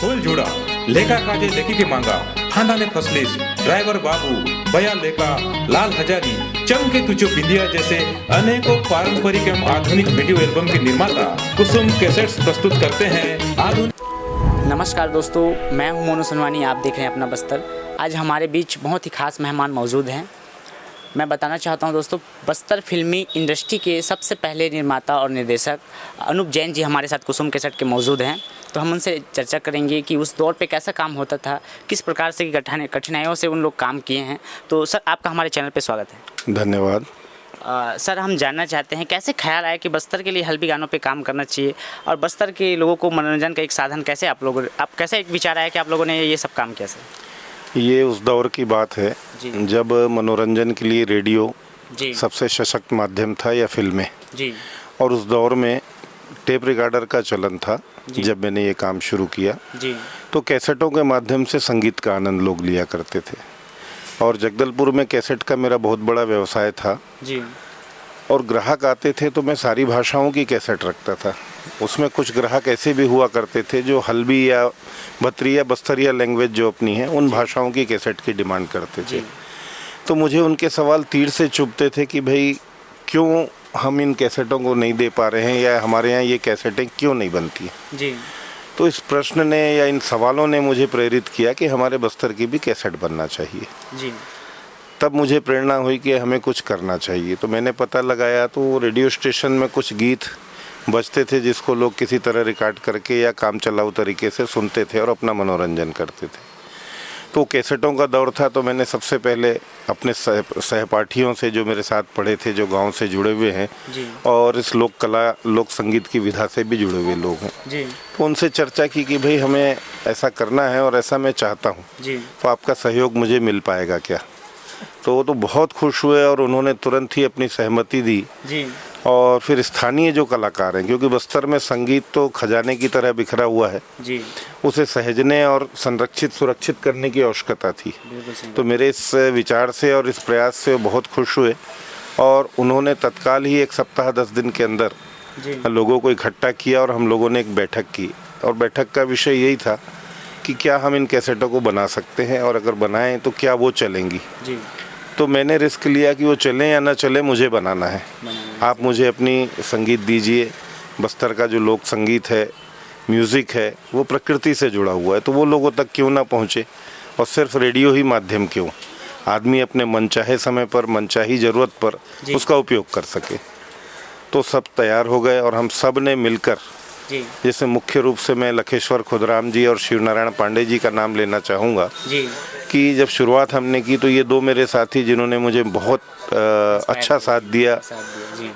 खोल जुड़ा लेका काजे लेकी के मांगा खानदाने फसलिस ड्राइवर बाबू बया लेका लाल हजारी चमके तुझो बिंदिया जैसे अनेकों पारंपरिक एवं आधुनिक वीडियो एल्बम के निर्माता कुसुम कैसेट्स प्रस्तुत करते हैं आधुनिक। नमस्कार दोस्तों, मैं हूं मोनू सनवानी। आप देख रहे हैं अपना बस्तर। आज हमारे बीच बहुत ही खास मेहमान मौजूद हैं। मैं बताना चाहता हूं दोस्तों, बस्तर फिल्मी इंडस्ट्री के सबसे पहले निर्माता और निर्देशक अनूप जैन जी हमारे साथ कुसुम कैसेट के मौजूद हैं। तो हम उनसे चर्चा करेंगे कि उस दौर पे कैसा काम होता था, किस प्रकार से कठिनाइयों से उन लोग काम किए हैं। तो सर, आपका हमारे चैनल पे स्वागत है। धन्यवाद। सर, हम जानना चाहते हैं कैसे ख्याल आया कि बस्तर के लिए हल्बी गानों पे काम करना चाहिए और बस्तर के लोगों को मनोरंजन का एक साधन कैसे आप कैसे एक विचार आया कि आप लोगों ने ये सब काम किया सर? ये उस दौर की बात है जब मनोरंजन के लिए रेडियो सबसे सशक्त माध्यम था या फिल्में जी। और उस दौर में टेप रिकॉर्डर का चलन था। जब मैंने ये काम शुरू किया जी, तो कैसेटों के माध्यम से संगीत का आनंद लोग लिया करते थे और जगदलपुर में कैसेट का मेरा बहुत बड़ा व्यवसाय था जी। और ग्राहक आते थे तो मैं सारी भाषाओं की कैसेट रखता था। उसमें कुछ ग्राहक ऐसे भी हुआ करते थे जो हल्बी या भत्री या बस्तरिया लैंग्वेज जो अपनी है उन भाषाओं की कैसेट की डिमांड करते थे। तो मुझे उनके सवाल तीर से चुभते थे कि भाई क्यों हम इन कैसेटों को नहीं दे पा रहे हैं या हमारे यहाँ ये कैसेटें क्यों नहीं बनती हैं जी। तो इस प्रश्न ने या इन सवालों ने मुझे प्रेरित किया कि हमारे बस्तर की भी कैसेट बनना चाहिए जी। तब मुझे प्रेरणा हुई कि हमें कुछ करना चाहिए। तो मैंने पता लगाया तो रेडियो स्टेशन में कुछ गीत बजते थे जिसको लोग किसी तरह रिकॉर्ड करके या काम चलाऊ तरीके से सुनते थे और अपना मनोरंजन करते थे। तो कैसेटों का दौर था तो मैंने सबसे पहले अपने सहपाठियों से जो मेरे साथ पढ़े थे, जो गांव से जुड़े हुए हैं और इस लोक कला लोक संगीत की विधा से भी जुड़े हुए लोग हैं जी, तो उनसे चर्चा की कि भाई हमें ऐसा करना है और ऐसा मैं चाहता हूँ तो आपका सहयोग मुझे मिल पाएगा क्या। तो वो तो बहुत खुश हुए और उन्होंने तुरंत ही अपनी सहमति दी जी। और फिर स्थानीय जो कलाकार हैं, क्योंकि बस्तर में संगीत तो खजाने की तरह बिखरा हुआ है जी, उसे सहेजने और संरक्षित सुरक्षित करने की आवश्यकता थी। तो मेरे इस विचार से और इस प्रयास से बहुत खुश हुए और उन्होंने तत्काल ही 1 सप्ताह 10 दिन के अंदर लोगों को इकट्ठा किया और हम लोगों ने एक बैठक की और बैठक का विषय यही था कि क्या हम इन कैसेटों को बना सकते हैं और अगर बनाएं तो क्या वो चलेंगी। तो मैंने रिस्क लिया कि वो चलें या ना चले, मुझे बनाना है। आप मुझे अपनी संगीत दीजिए। बस्तर का जो लोक संगीत है, म्यूज़िक है, वो प्रकृति से जुड़ा हुआ है तो वो लोगों तक क्यों ना पहुँचे और सिर्फ रेडियो ही माध्यम क्यों, आदमी अपने मनचाहे समय पर मनचाही ज़रूरत पर उसका उपयोग कर सके। तो सब तैयार हो गए और हम सब ने मिलकर, जैसे मुख्य रूप से मैं लखेश्वर खुदराम जी और शिवनारायण पांडे जी का नाम लेना चाहूँगा कि जब शुरुआत हमने की तो ये 2 मेरे साथी जिन्होंने मुझे बहुत अच्छा साथ दिया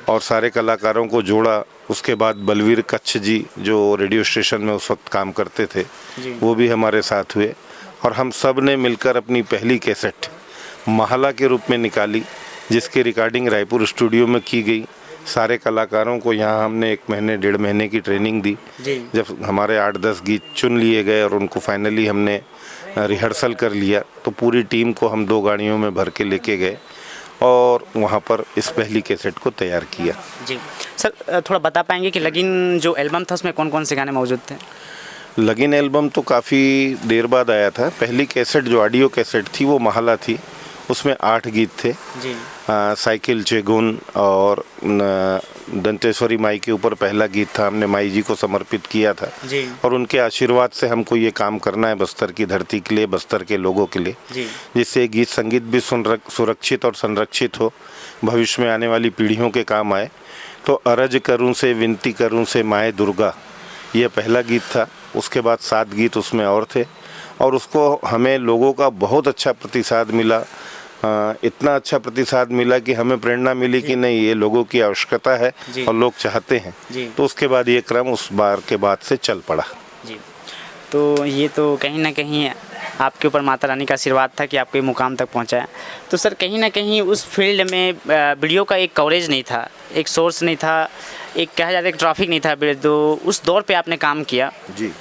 और सारे कलाकारों को जोड़ा। उसके बाद बलवीर कच्छ जी जो रेडियो स्टेशन में उस वक्त काम करते थे वो भी हमारे साथ हुए और हम सब ने मिलकर अपनी पहली कैसेट महला के रूप में निकाली जिसकी रिकॉर्डिंग रायपुर स्टूडियो में की गई। सारे कलाकारों को यहाँ हमने 1 महीने 1.5 महीने की ट्रेनिंग दी। जब हमारे 8-10 गीत चुन लिए गए और उनको फाइनली हमने रिहर्सल कर लिया तो पूरी टीम को हम 2 गाड़ियों में भर के लेके गए और वहाँ पर इस पहली कैसेट को तैयार किया। जी सर, थोड़ा बता पाएंगे कि लगीन जो एल्बम था उसमें कौन कौन से गाने मौजूद थे? लगीन एल्बम तो काफ़ी देर बाद आया था। पहली कैसेट जो ऑडियो कैसेट थी वो महला थी, उसमें 8 गीत थे जी। साइकिल चेगुन और दंतेश्वरी माई के ऊपर पहला गीत था, हमने माई जी को समर्पित किया था जी। और उनके आशीर्वाद से हमको ये काम करना है बस्तर की धरती के लिए, बस्तर के लोगों के लिए, जिससे गीत संगीत भी सुरक्षित और संरक्षित हो, भविष्य में आने वाली पीढ़ियों के काम आए। तो अरज करूं से विनती करूं से माए दुर्गा, ये पहला गीत था। उसके बाद 7 गीत उसमें और थे और उसको हमें लोगों का बहुत अच्छा प्रतिसाद मिला। इतना अच्छा प्रतिसाद मिला कि हमें प्रेरणा मिली कि नहीं, ये लोगों की आवश्यकता है और लोग चाहते हैं। तो उसके बाद ये क्रम उस बार के बाद से चल पड़ा जी। तो ये तो कहीं ना कहीं आपके ऊपर माता रानी का आशीर्वाद था कि आपके मुकाम तक पहुंचाया। तो सर, कहीं ना कहीं उस फील्ड में वीडियो का एक कवरेज नहीं था, एक सोर्स नहीं था, एक कहा जाता है एक ट्रैफिक नहीं था। तो उस दौर पे आपने काम किया जी।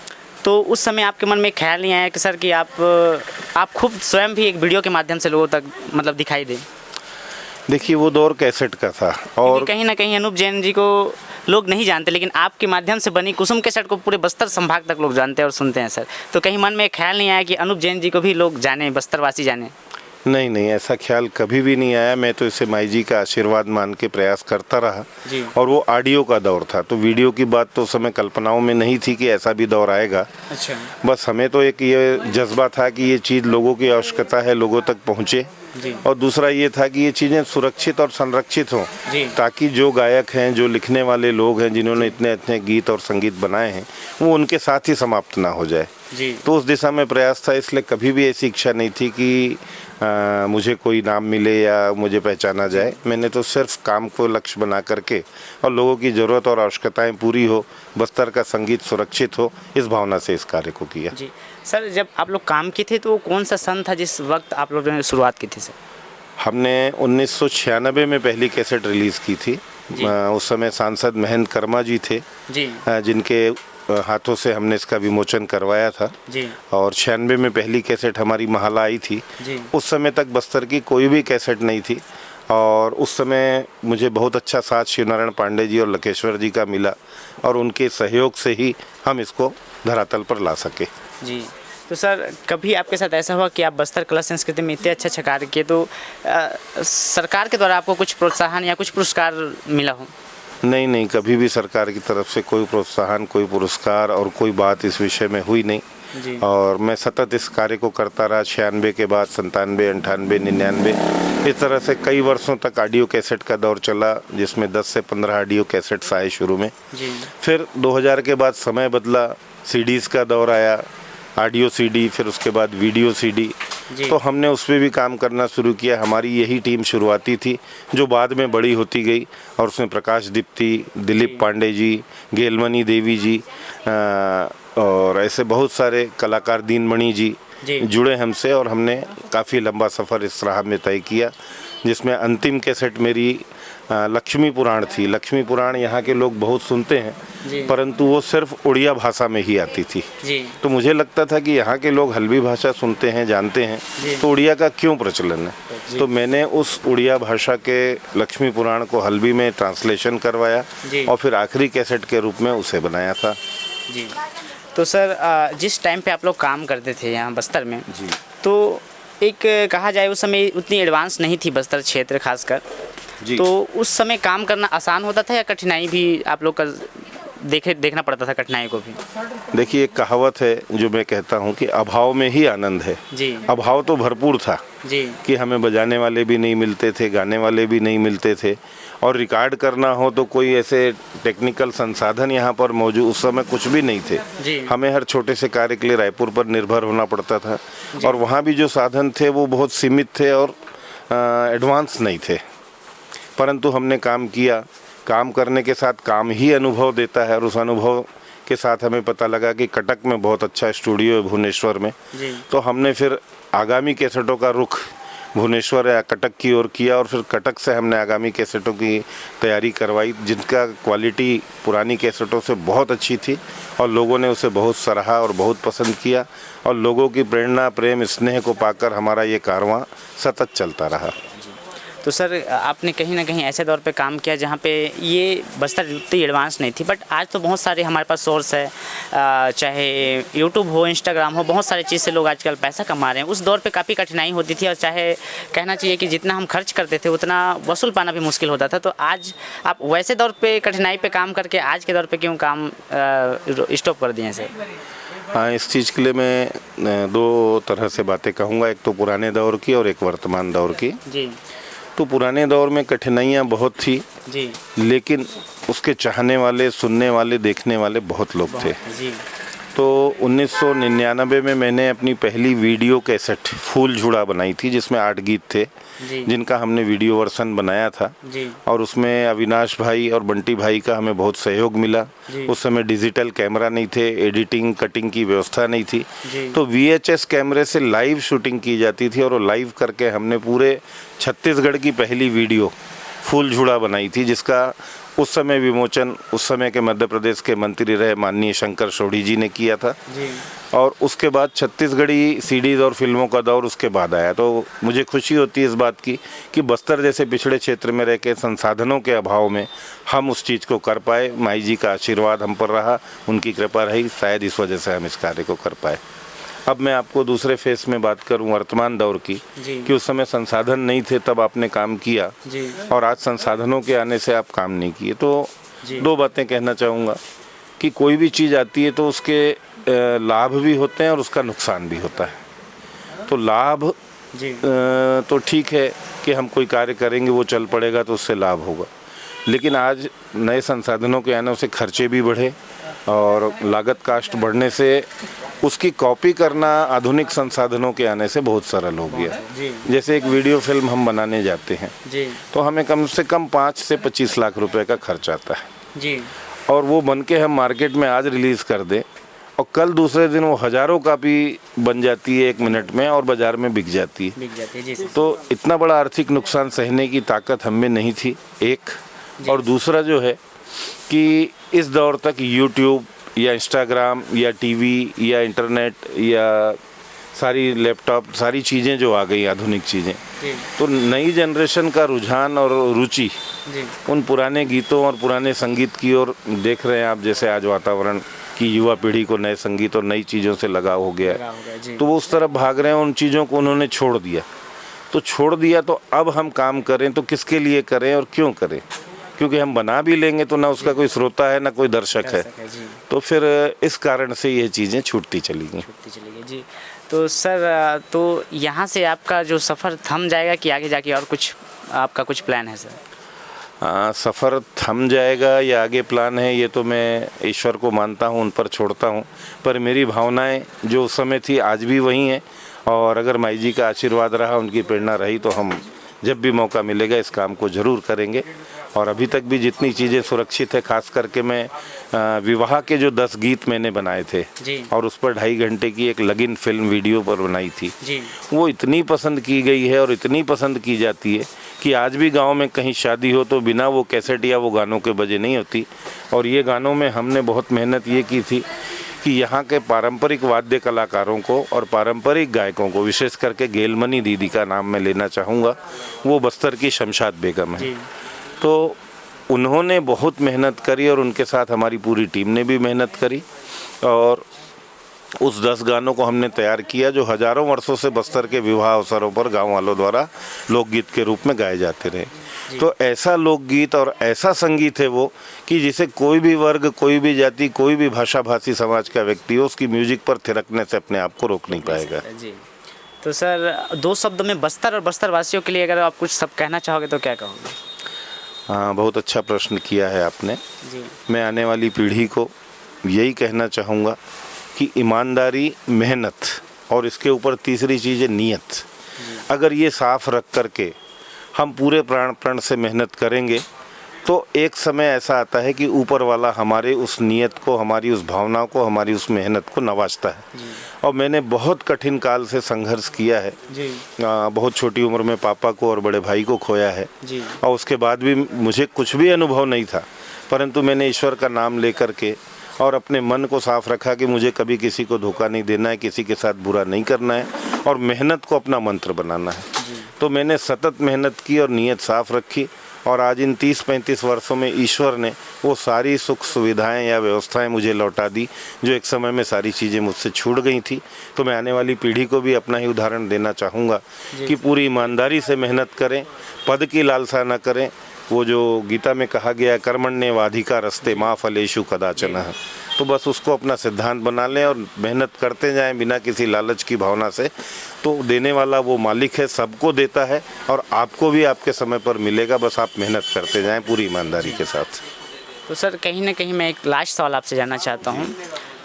तो उस समय आपके मन में ख्याल नहीं आया कि सर कि आप खुद स्वयं भी एक वीडियो के माध्यम से लोगों तक मतलब दिखाई दें? देखिए वो दौर कैसेट का था और और कहीं ना कहीं अनूप जैन जी को लोग नहीं जानते, लेकिन आपके माध्यम से बनी कुसुम कैसेट को पूरे बस्तर संभाग तक लोग जानते हैं और सुनते हैं सर। तो कहीं मन में ख्याल नहीं आया कि अनूप जैन जी को भी लोग जाने, बस्तरवासी जाने? नहीं नहीं, ऐसा ख्याल कभी भी नहीं आया। मैं तो इसे माई जी का आशीर्वाद मान के प्रयास करता रहा जी। और वो ऑडियो का दौर था, तो वीडियो की बात तो उस समय कल्पनाओं में नहीं थी कि ऐसा भी दौर आएगा। अच्छा बस हमें तो एक ये जज्बा था कि ये चीज़ लोगों की आवश्यकता है, लोगों तक पहुँचे, जी और दूसरा ये था कि ये चीज़ें सुरक्षित और संरक्षित हों, जी। ताकि जो गायक हैं, जो लिखने वाले लोग हैं, जिन्होंने इतने इतने गीत और संगीत बनाए हैं, वो उनके साथ ही समाप्त ना हो जाए। जी। तो उस दिशा में प्रयास था, इसलिए कभी भी ऐसी इच्छा नहीं थी कि मुझे कोई नाम मिले या मुझे पहचाना जाए। मैंने तो सिर्फ काम को लक्ष्य बना करके और लोगों की ज़रूरत और आवश्यकताएं पूरी हो, बस्तर का संगीत सुरक्षित हो, इस भावना से इस कार्य को किया। जी सर, जब आप लोग काम किए थे तो वो कौन सा सन था जिस वक्त आप लोगों ने शुरुआत की थी सर? हमने 1996 में पहली कैसेट रिलीज़ की थी। उस समय सांसद महेंद्र कर्मा जी थे, जी जिनके हाथों से हमने इसका विमोचन करवाया था। जी। और 96 में पहली कैसेट हमारी महाला आई थी। जी। उस समय तक बस्तर की कोई भी कैसेट नहीं थी और उस समय मुझे बहुत अच्छा साथ शिवनारायण पांडे जी और लकेश्वर जी का मिला और उनके सहयोग से ही हम इसको धरातल पर ला सके। जी। तो सर कभी आपके साथ ऐसा हुआ कि आप बस्तर कला संस्कृति में इतने अच्छा कार्य किए तो सरकार के द्वारा आपको कुछ प्रोत्साहन या कुछ पुरस्कार मिला हो? नहीं नहीं, कभी भी सरकार की तरफ से कोई प्रोत्साहन, कोई पुरस्कार और कोई बात इस विषय में हुई नहीं। जी। और मैं सतत इस कार्य को करता रहा। 96 के बाद 97, 98, 99, इस तरह से कई वर्षों तक ऑडियो कैसेट का दौर चला, जिसमें 10 से 15 ऑडियो कैसेट्स आए शुरू में। जी। फिर 2000 के बाद समय बदला, सीडीज़ का दौर आया, ऑडियो सीडी, फिर उसके बाद वीडियो सीडी। तो हमने उस पर भी काम करना शुरू किया। हमारी यही टीम शुरुआती थी जो बाद में बड़ी होती गई और उसमें प्रकाश दीप्ति, दिलीप पांडे जी, गेलमणि देवी जी और ऐसे बहुत सारे कलाकार, दीनमणि जी जुड़े हमसे और हमने काफ़ी लंबा सफ़र इस राह में तय किया, जिसमें अंतिम कैसेट मेरी लक्ष्मी पुराण थी। लक्ष्मी पुराण यहाँ के लोग बहुत सुनते हैं, परंतु वो सिर्फ उड़िया भाषा में ही आती थी। तो मुझे लगता था कि यहाँ के लोग हल्बी भाषा सुनते हैं, जानते हैं, तो उड़िया का क्यों प्रचलन है। तो मैंने उस उड़िया भाषा के लक्ष्मी पुराण को हल्बी में ट्रांसलेशन करवाया और फिर आखिरी कैसेट के रूप में उसे बनाया था। जी। तो सर जिस टाइम पे आप लोग काम करते थे यहाँ बस्तर में, तो एक कहा जाए उस समय उतनी एडवांस नहीं थी बस्तर क्षेत्र खासकर, तो उस समय काम करना आसान होता था या कठिनाई भी आप लोग का देखना पड़ता था कठिनाई को भी? देखिए, एक कहावत है जो मैं कहता हूँ कि अभाव में ही आनंद है। जी। अभाव तो भरपूर था जी। कि हमें बजाने वाले भी नहीं मिलते थे, गाने वाले भी नहीं मिलते थे, और रिकॉर्ड करना हो तो कोई ऐसे टेक्निकल संसाधन यहाँ पर मौजूद उस समय कुछ भी नहीं थे। हमें हर छोटे से कार्य के लिए रायपुर पर निर्भर होना पड़ता था और वहाँ भी जो साधन थे वो बहुत सीमित थे और एडवांस नहीं थे, परंतु हमने काम किया। काम करने के साथ काम ही अनुभव देता है और उस अनुभव के साथ हमें पता लगा कि कटक में बहुत अच्छा स्टूडियो है भुवनेश्वर में। तो हमने फिर आगामी कैसेटों का रुख भुवनेश्वर या कटक की ओर किया और फिर कटक से हमने आगामी कैसेटों की तैयारी करवाई, जिनका क्वालिटी पुरानी कैसेटों से बहुत अच्छी थी और लोगों ने उसे बहुत सराहा और बहुत पसंद किया और लोगों की प्रेरणा, प्रेम, स्नेह को पाकर हमारा ये कारवां सतत चलता रहा। तो सर आपने कहीं ना कहीं ऐसे दौर पे काम किया जहाँ पे ये बस्तर उतनी एडवांस नहीं थी, बट आज तो बहुत सारे हमारे पास सोर्स है, चाहे यूट्यूब हो, इंस्टाग्राम हो, बहुत सारी चीज़ से लोग आजकल पैसा कमा रहे हैं। उस दौर पे काफ़ी कठिनाई होती थी और चाहे कहना चाहिए कि जितना हम खर्च करते थे उतना वसूल पाना भी मुश्किल होता था। तो आज आप वैसे दौर पे कठिनाई पे काम करके आज के दौर पे क्यों काम स्टॉप कर दिए सर? हाँ, इस चीज़ के लिए मैं दो तरह से बातें कहूँगा, एक तो पुराने दौर की और एक वर्तमान दौर की। जी। तो पुराने दौर में कठिनाइयाँ बहुत थी जी, लेकिन उसके चाहने वाले, सुनने वाले, देखने वाले बहुत लोग थे। जी। तो 1999 में मैंने अपनी पहली वीडियो कैसेट फूल झूड़ा बनाई थी, जिसमें 8 गीत थे जिनका हमने वीडियो वर्सन बनाया था जी। और उसमें अविनाश भाई और बंटी भाई का हमें बहुत सहयोग मिला। उस समय डिजिटल कैमरा नहीं थे, एडिटिंग कटिंग की व्यवस्था नहीं थी, तो VHS कैमरे से लाइव शूटिंग की जाती थी और वो लाइव करके हमने पूरे छत्तीसगढ़ की पहली वीडियो फूल झूड़ा बनाई थी, जिसका उस समय विमोचन उस समय के मध्य प्रदेश के मंत्री रहे माननीय शंकर सोढ़ी जी ने किया था जी। और उसके बाद छत्तीसगढ़ी सीडीज़ और फिल्मों का दौर उसके बाद आया। तो मुझे खुशी होती है इस बात की कि बस्तर जैसे पिछड़े क्षेत्र में रह के संसाधनों के अभाव में हम उस चीज़ को कर पाए। माई जी का आशीर्वाद हम पर रहा, उनकी कृपा रही, शायद इस वजह से हम इस कार्य को कर पाए। अब मैं आपको दूसरे फेस में बात करूं वर्तमान दौर की, कि उस समय संसाधन नहीं थे तब आपने काम किया जी। और आज संसाधनों के आने से आप काम नहीं किए। तो दो बातें कहना चाहूँगा कि कोई भी चीज़ आती है तो उसके लाभ भी होते हैं और उसका नुकसान भी होता है। तो लाभ तो ठीक है कि हम कोई कार्य करेंगे वो चल पड़ेगा तो उससे लाभ होगा, लेकिन आज नए संसाधनों के आने से खर्चे भी बढ़े और लागत कास्ट बढ़ने से उसकी कॉपी करना आधुनिक संसाधनों के आने से बहुत सरल हो गया। जैसे एक वीडियो फिल्म हम बनाने जाते हैं तो हमें कम से कम 5 से 25 लाख रुपए का खर्च आता है जी। और वो बन के हम मार्केट में आज रिलीज़ कर दें और कल दूसरे दिन वो हज़ारों कापी बन जाती है 1 मिनट में और बाज़ार में बिक जाती है। जी। तो इतना बड़ा आर्थिक नुकसान सहने की ताकत हम में नहीं थी, एक। और दूसरा जो है कि इस दौर तक यूट्यूब या इंस्टाग्राम या टीवी या इंटरनेट या सारी लैपटॉप सारी चीज़ें जो आ गई आधुनिक चीज़ें, तो नई जनरेशन का रुझान और रुचि उन पुराने गीतों और पुराने संगीत की ओर देख रहे हैं आप। जैसे आज वातावरण की युवा पीढ़ी को नए संगीत और नई चीज़ों से लगाव हो गया है, तो वो उस तरफ भाग रहे हैं। उन चीज़ों को उन्होंने छोड़ दिया तो अब हम काम करें तो किसके लिए करें और क्यों करें, क्योंकि हम बना भी लेंगे तो ना उसका कोई श्रोता है ना कोई दर्शक है। तो फिर इस कारण से ये चीज़ें छूटती चली गई जी। तो सर, तो यहाँ से आपका जो सफ़र थम जाएगा कि आगे जाके और कुछ आपका कुछ प्लान है सर? सफ़र थम जाएगा या आगे प्लान है ये तो मैं ईश्वर को मानता हूँ, उन पर छोड़ता हूँ। पर मेरी भावनाएं जो उस समय थी आज भी वही हैं और अगर माई जी का आशीर्वाद रहा, उनकी प्रेरणा रही तो हम जब भी मौका मिलेगा इस काम को ज़रूर करेंगे। और अभी तक भी जितनी चीज़ें सुरक्षित है, खास करके मैं विवाह के जो 10 गीत मैंने बनाए थे और उस पर 2.5 घंटे की एक लगिन फिल्म वीडियो पर बनाई थी, वो इतनी पसंद की गई है और इतनी पसंद की जाती है कि आज भी गांव में कहीं शादी हो तो बिना वो कैसेट या वो गानों के बजे नहीं होती। और ये गानों में हमने बहुत मेहनत ये की थी कि यहाँ के पारंपरिक वाद्य कलाकारों को और पारंपरिक गायकों को, विशेष करके गेलमनी दीदी का नाम मैं लेना चाहूँगा, वो बस्तर की शमशाद बेगम है। तो उन्होंने बहुत मेहनत करी और उनके साथ हमारी पूरी टीम ने भी मेहनत करी और उस 10 गानों को हमने तैयार किया जो हज़ारों वर्षों से बस्तर के विवाह अवसरों पर गांव वालों द्वारा लोकगीत के रूप में गाए जाते रहे। तो ऐसा लोकगीत और ऐसा संगीत है वो कि जिसे कोई भी वर्ग, कोई भी जाति, कोई भी भाषा भाषी समाज का व्यक्ति हो, उसकी म्यूजिक पर थिरकने से अपने आप को रोक नहीं पाएगा। तो सर, 2 शब्दों में बस्तर और बस्तर वासियों के लिए अगर आप कुछ सब कहना चाहोगे तो क्या कहोगे? हाँ, बहुत अच्छा प्रश्न किया है आपने जी। मैं आने वाली पीढ़ी को यही कहना चाहूँगा कि ईमानदारी, मेहनत और इसके ऊपर तीसरी चीज़ है नीयत। अगर ये साफ रख करके हम पूरे प्राण से मेहनत करेंगे तो एक समय ऐसा आता है कि ऊपर वाला हमारे उस नीयत को, हमारी उस भावना को, हमारी उस मेहनत को नवाजता है। और मैंने बहुत कठिन काल से संघर्ष किया है जी। बहुत छोटी उम्र में पापा को और बड़े भाई को खोया है जी। और उसके बाद भी मुझे कुछ भी अनुभव नहीं था, परंतु मैंने ईश्वर का नाम लेकर के और अपने मन को साफ रखा कि मुझे कभी किसी को धोखा नहीं देना है, किसी के साथ बुरा नहीं करना है और मेहनत को अपना मंत्र बनाना है। तो मैंने सतत मेहनत की और नीयत साफ रखी और आज इन 30-35 वर्षों में ईश्वर ने वो सारी सुख सुविधाएं या व्यवस्थाएं मुझे लौटा दी जो एक समय में सारी चीज़ें मुझसे छूट गई थी। तो मैं आने वाली पीढ़ी को भी अपना ही उदाहरण देना चाहूँगा कि पूरी ईमानदारी से मेहनत करें, पद की लालसा न करें। वो जो गीता में कहा गया कर्मण्येवाधिकारस्ते मा फलेषु कदाचन, तो बस उसको अपना सिद्धांत बना लें और मेहनत करते जाएं बिना किसी लालच की भावना से। तो देने वाला वो मालिक है, सबको देता है और आपको भी आपके समय पर मिलेगा, बस आप मेहनत करते जाएं पूरी ईमानदारी के साथ। तो सर, कहीं ना कहीं मैं एक लास्ट सवाल आपसे जानना चाहता हूँ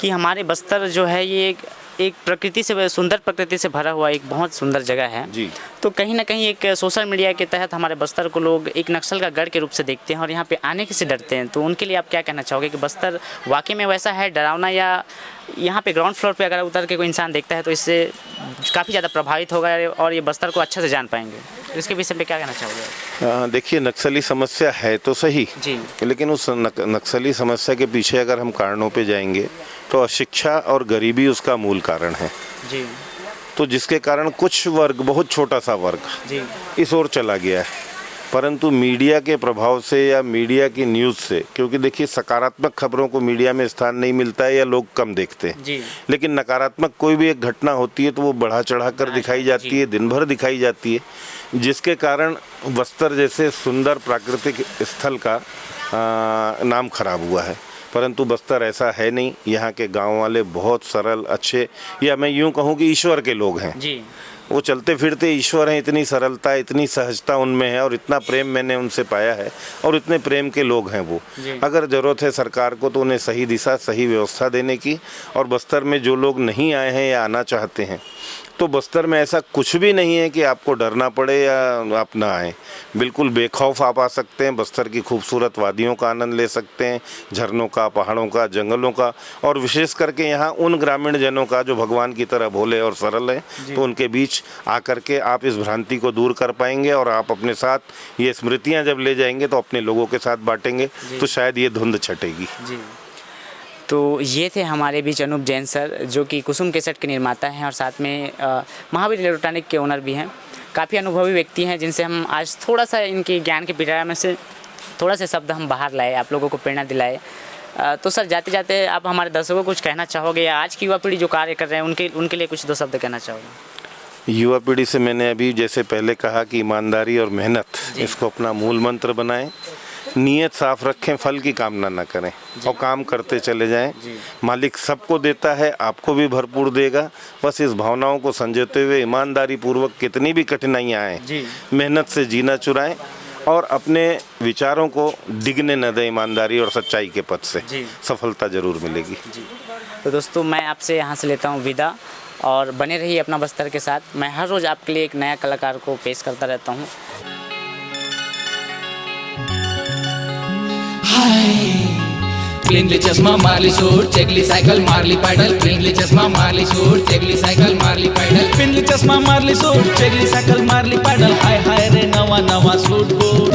कि हमारे बस्तर जो है ये एक प्रकृति से, सुंदर प्रकृति से भरा हुआ एक बहुत सुंदर जगह है जी। तो कहीं ना कहीं एक सोशल मीडिया के तहत हमारे बस्तर को लोग एक नक्सल का गढ़ के रूप से देखते हैं और यहाँ पे आने से डरते हैं। तो उनके लिए आप क्या कहना चाहोगे कि बस्तर वाकई में वैसा है डरावना, या यहाँ पे ग्राउंड फ्लोर पे अगर उतर के कोई इंसान देखता है तो इससे काफ़ी ज़्यादा प्रभावित होगा और ये बस्तर को अच्छे से जान पाएंगे? इसके विषय पे क्या कहना चाहोगे? देखिए, नक्सली समस्या है तो सही जी लेकिन उस नक्सली समस्या के पीछे अगर हम कारणों पे जाएंगे तो अशिक्षा और गरीबी उसका मूल कारण है। जी तो जिसके कारण कुछ वर्ग, बहुत छोटा सा वर्ग जी इस ओर चला गया है, परंतु मीडिया के प्रभाव से या मीडिया की न्यूज़ से, क्योंकि देखिए सकारात्मक खबरों को मीडिया में स्थान नहीं मिलता है या लोग कम देखते हैं, जी लेकिन नकारात्मक कोई भी एक घटना होती है तो वो बढ़ा चढ़ा कर दिखाई जाती है, दिन भर दिखाई जाती है, जिसके कारण बस्तर जैसे सुंदर प्राकृतिक स्थल का नाम खराब हुआ है। परंतु बस्तर ऐसा है नहीं, यहाँ के गांव वाले बहुत सरल, अच्छे, या मैं यूँ कहूँ कि ईश्वर के लोग हैं। जी वो चलते फिरते ईश्वर हैं, इतनी सरलता, इतनी सहजता उनमें है और इतना प्रेम मैंने उनसे पाया है और इतने प्रेम के लोग हैं वो। अगर ज़रूरत है सरकार को तो उन्हें सही दिशा, सही व्यवस्था देने की। और बस्तर में जो लोग नहीं आए हैं या आना चाहते हैं, तो बस्तर में ऐसा कुछ भी नहीं है कि आपको डरना पड़े या आप ना आएँ। बिल्कुल बेखौफ आप आ सकते हैं, बस्तर की खूबसूरत वादियों का आनंद ले सकते हैं, झरनों का, पहाड़ों का, जंगलों का, और विशेष करके यहाँ उन ग्रामीण जनों का जो भगवान की तरह भोले और सरल हैं, तो उनके बीच आकर के आप इस भ्रांति को दूर कर पाएंगे और आप अपने साथ ये स्मृतियाँ जब ले जाएंगे तो अपने लोगों के साथ बांटेंगे तो शायद ये धुंध छटेगी। जी तो ये थे हमारे बीच अनूप जैन सर, जो कि कुसुम केसट के निर्माता हैं और साथ में महावीर इलेक्ट्रॉनिक के ओनर भी हैं। काफ़ी अनुभवी व्यक्ति हैं जिनसे हम आज थोड़ा सा इनके ज्ञान के पिटारा में से थोड़ा से शब्द हम बाहर लाए, आप लोगों को प्रेरणा दिलाए। तो सर जाते जाते आप हमारे दर्शकों को कुछ कहना चाहोगे या आज की युवा पीढ़ी जो कार्य कर रहे हैं उनके लिए कुछ दो शब्द कहना चाहोगे? युवा पीढ़ी से मैंने अभी जैसे पहले कहा कि ईमानदारी और मेहनत इसको अपना मूल मंत्र बनाएं, नीयत साफ रखें, फल की कामना न करें और काम करते चले जाएं। मालिक सबको देता है, आपको भी भरपूर देगा। बस इस भावनाओं को संजोते हुए ईमानदारी पूर्वक कितनी भी कठिनाइयाँ आएँ, मेहनत से जीना चुराएं और अपने विचारों को डिगने न दें। ईमानदारी और सच्चाई के पथ से सफलता जरूर मिलेगी। तो दोस्तों मैं आपसे यहाँ से लेता हूँ विदा और बने रहिए अपना बस्तर के साथ। मैं हर रोज़ आपके लिए एक नया कलाकार को पेश करता रहता हूँ। क्लीनली चश्मा मारली सूट, चेकली साइकिल मारली पैडल। क्लीनली चश्मा मारली सूट, चेकली साइकिल मारली पैडल। क्लीनली चश्मा मारली सूट, चेकली साइकिल मारली पैडल। हाय हाय रे नवा नवा सूट बूट।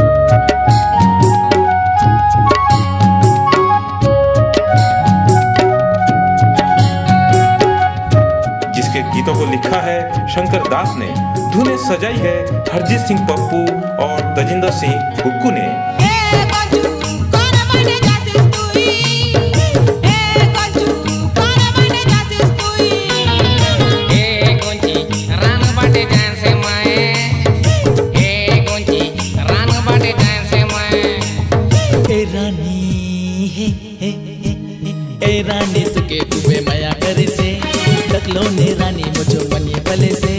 जिसके गीतों को लिखा है शंकर दास ने, धुनें सजाई है हरजीत सिंह पप्पू और तजिंदर सिंह गुक्कू ने। रानी तुके डूबे माया करे से, डकलो ने रानी मुझो मनिए भले से,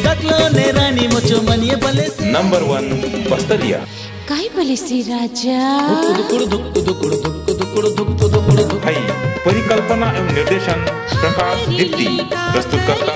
डकलो ने रानी मुझो मनिए भले से। नंबर 1 बस्तरिया। काय भले से राजा। भाई परिकल्पना एवं निर्देशन प्रकाश दीप्ति, प्रस्तुत करता